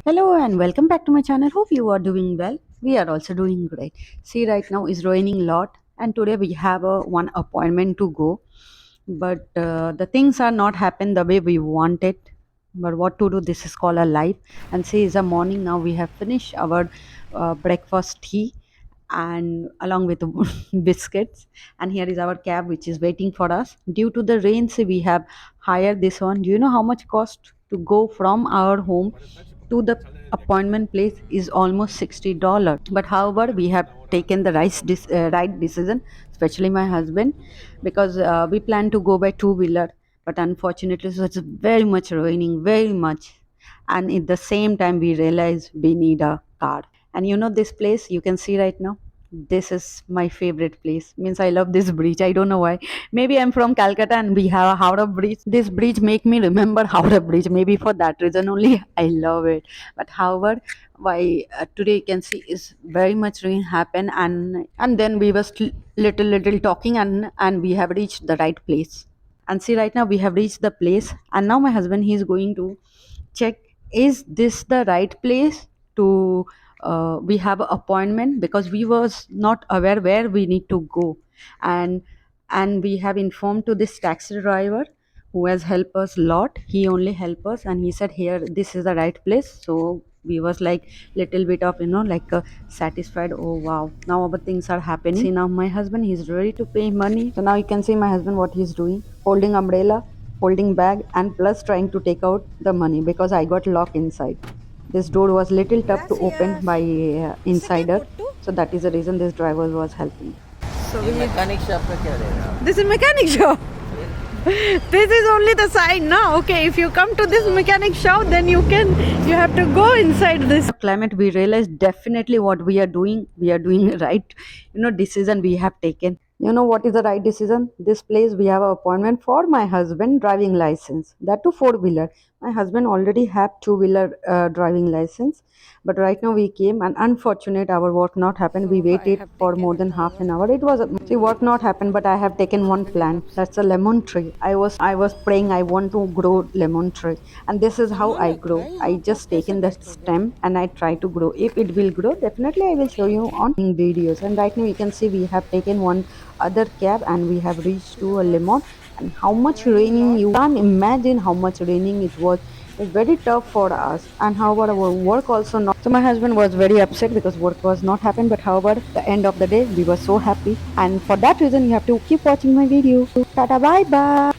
Hello and welcome back to my channel. Hope you are doing well. We are also doing great. See, right now is raining a lot, and today we have a one appointment to go. But the things are not happen the way we want it. But what to do? This is called a life. And see, it's a morning now. We have finished our breakfast tea and along with the biscuits, and here is our cab which is waiting for us. Due to the rains we have hired this one. Do you know how much cost to go from our home to the appointment place? Is almost $60. But however we have taken the right decision, especially my husband, because we plan to go by two-wheeler, but unfortunately so it's very much raining, very much, and at the same time we realize we need a car. And you know this place you can see right now, this is my favorite place. Means I love this bridge, I don't know why. Maybe I'm from Calcutta and we have a Howrah bridge. This bridge make me remember Howrah bridge, maybe for that reason only I love it. But however, why today you can see is very much rain happen, and then we were little talking, and we have reached the right place. And see, right now we have reached the place, and now my husband, he is going to check, is this the right place to we have an appointment, because we was not aware where we need to go. And and we have informed to this taxi driver who has helped us a lot. He only helped us and he said here this is the right place. So we was like little bit of like satisfied. Oh wow, now our things are happening. See, now my husband, he's ready to pay money. So now you can see my husband what he's doing, holding umbrella, holding bag, and plus trying to take out the money because I got locked inside. This door was little tough to open by insider, so that is the reason this driver was helping. So ये mechanic shop में क्या दे रहा है? this is mechanic shop. This is only the sign, no? Okay, if you come to this mechanic shop, then you have to go inside this climate. We realize definitely what we are doing. We are doing right, decision we have taken. You know what is the right decision? This place we have an appointment for my husband driving license. That too four-wheeler. My husband already have two-wheeler driving license, but right now we came and unfortunate our work not happened. We waited for more than half an hour. It was see work not happened, but I have taken one plant. That's a lemon tree. I was praying I want to grow lemon tree, and this is how I grow. I just taken the stem and I try to grow. If it will grow, definitely I will show you on videos. And right now you can see we have taken one other cab and we have reached to a Limon. And how much raining, you can't imagine how much raining it was. It's very tough for us. And however our work also not, so my husband was very upset because work was not happened. But however the end of the day we were so happy, and for that reason you have to keep watching my video. Tata, bye bye.